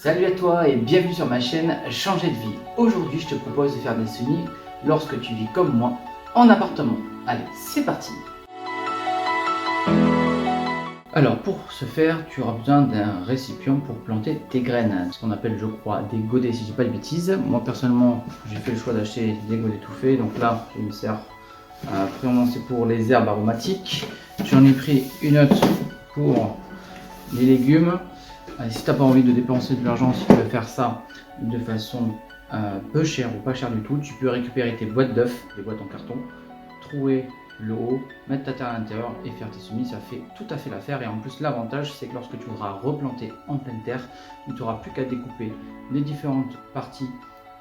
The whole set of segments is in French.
Salut à toi et bienvenue sur ma chaîne Changer de vie. Aujourd'hui je te propose de faire des semis lorsque tu vis comme moi en appartement. Allez, c'est parti. Alors pour ce faire, tu auras besoin d'un récipient pour planter tes graines. Ce qu'on appelle, je crois, des godets si je dis pas de bêtises. Moi personnellement, j'ai fait le choix d'acheter des godets tout faits. Donc là, je me sers premièrement c'est pour les herbes aromatiques. J'en ai pris une autre pour les légumes. Si tu n'as pas envie de dépenser de l'argent, si tu veux faire ça de façon peu chère ou pas chère du tout, tu peux récupérer tes boîtes d'œufs, des boîtes en carton, trouer le haut, mettre ta terre à l'intérieur et faire tes semis, ça fait tout à fait l'affaire. Et en plus l'avantage c'est que lorsque tu voudras replanter en pleine terre, tu n'auras plus qu'à découper les différentes parties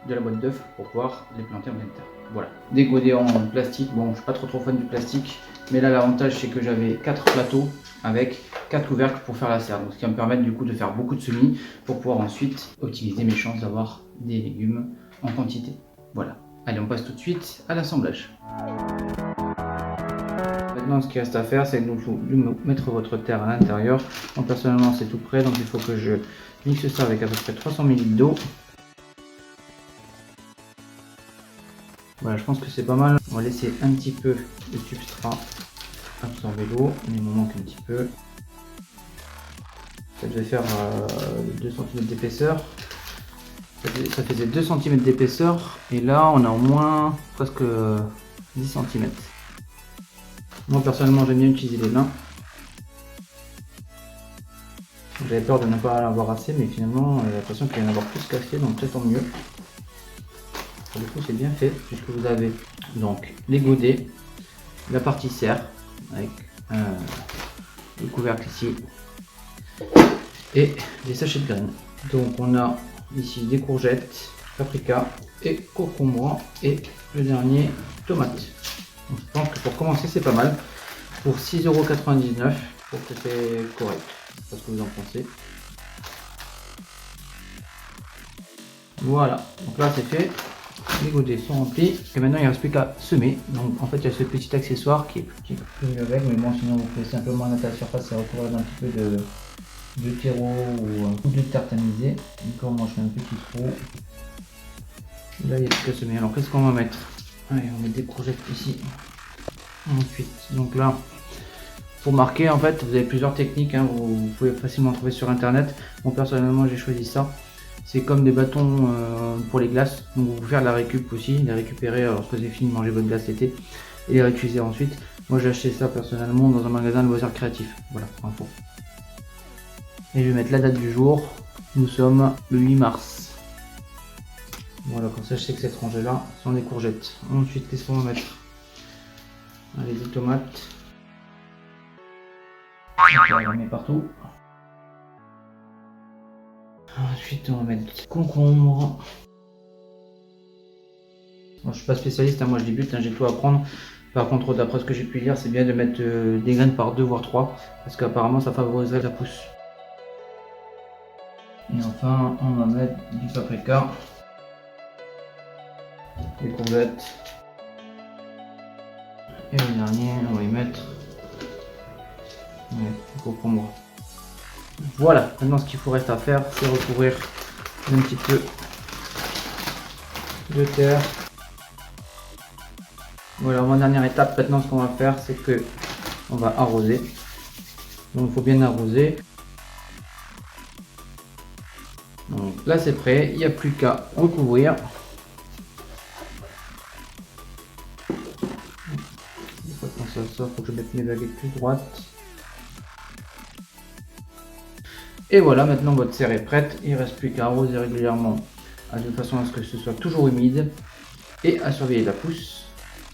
de la boîte d'œufs pour pouvoir les planter en pleine terre. Voilà, des godets en plastique, bon je suis pas trop fan du plastique, mais là l'avantage c'est que j'avais 4 plateaux avec 4 couvercles pour faire la serre, donc ce qui va me permettre du coup de faire beaucoup de semis pour pouvoir ensuite optimiser mes chances d'avoir des légumes en quantité. Voilà, allez on passe tout de suite à l'assemblage. Maintenant ce qui reste à faire c'est de mettre votre terre à l'intérieur. Moi personnellement c'est tout prêt, donc il faut que je mixe ça avec à peu près 300 ml d'eau. Voilà, je pense que c'est pas mal. On va laisser un petit peu le substrat absorber l'eau, mais il me manque un petit peu. Ça devait faire 2 cm d'épaisseur. Ça faisait 2 cm d'épaisseur et là on a au moins presque 10 cm. Moi personnellement j'aime bien utiliser les mains. J'avais peur de ne pas en avoir assez, mais finalement j'ai l'impression qu'il y en a avoir plus qu'assez, donc peut-être tant mieux. Du coup c'est bien fait puisque vous avez donc les godets, la partie serre avec le couvercle ici et des sachets de graines. Donc on a ici des courgettes, paprika et concombre et le dernier tomate. Donc, je pense que pour commencer c'est pas mal. Pour 6,99 €, je trouve que c'est correct. Je sais pas ce que vous en pensez. Voilà, donc là c'est fait. Les godets sont remplis et maintenant il ne reste plus qu'à semer. Donc en fait il y a ce petit accessoire qui est plus mieux avec, mais bon sinon vous pouvez simplement mettre à la surface et recouvrir d'un petit peu de terreau ou de terre tamisée. Donc moi je fais un petit trou. Là il n'y a plus qu'à semer. Alors qu'est-ce qu'on va mettre? Allez, on met des courgettes ici. Ensuite, donc là, pour marquer, en fait, vous avez plusieurs techniques, hein, vous pouvez facilement trouver sur internet. Moi personnellement j'ai choisi ça. C'est comme des bâtons pour les glaces, donc vous pouvez faire de la récup aussi, les récupérer lorsque vous avez fini de manger votre glace l'été et les réutiliser ensuite. Moi j'ai acheté ça personnellement dans un magasin de loisirs créatifs, voilà, info. Et je vais mettre la date du jour, nous sommes le 8 mars. Voilà, comme ça je sais que cette rangée là sont des courgettes. Ensuite qu'est-ce qu'on va mettre? Allez, des tomates. On va mettre partout. Ensuite on va mettre des concombres. Bon, je suis pas spécialiste, hein, moi je débute, hein, j'ai tout à apprendre. Par contre d'après ce que j'ai pu lire, c'est bien de mettre des graines par 2 voire 3 parce qu'apparemment ça favoriserait la pousse. Et enfin on va mettre du paprika, des courgettes et le dernier on va y mettre du concombre. Voilà, maintenant ce qu'il faut reste à faire c'est recouvrir un petit peu de terre. Voilà, ma dernière étape maintenant, ce qu'on va faire c'est que on va arroser. Donc il faut bien arroser. Donc là c'est prêt, il n'y a plus qu'à recouvrir. Une fois que ça sort, il faut que je mette mes baguettes plus droites. Et voilà, maintenant votre serre est prête, il ne reste plus qu'à arroser régulièrement de façon à ce que ce soit toujours humide et à surveiller la pousse.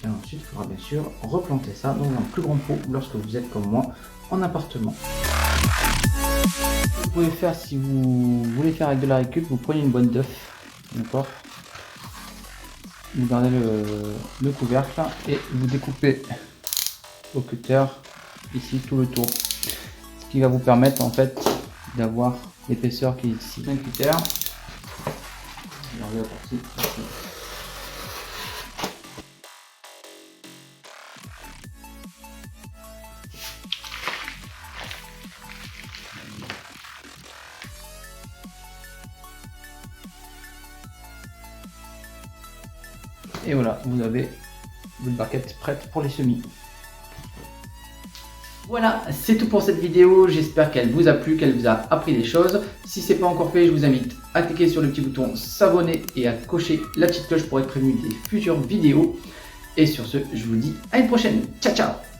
Et ensuite il faudra bien sûr replanter ça dans un plus grand pot lorsque vous êtes comme moi en appartement. Vous pouvez faire, si vous voulez faire avec de la récup, vous prenez une boîte d'œufs, d'accord, vous gardez le couvercle et vous découpez au cutter ici tout le tour, ce qui va vous permettre en fait d'avoir l'épaisseur qui est ici. Un cutter, regardez la partie. Et voilà, vous avez votre barquette prête pour les semis. Voilà, c'est tout pour cette vidéo. J'espère qu'elle vous a plu, qu'elle vous a appris des choses. Si ce n'est pas encore fait, je vous invite à cliquer sur le petit bouton s'abonner et à cocher la petite cloche pour être prévenu des futures vidéos. Et sur ce, je vous dis à une prochaine. Ciao, ciao!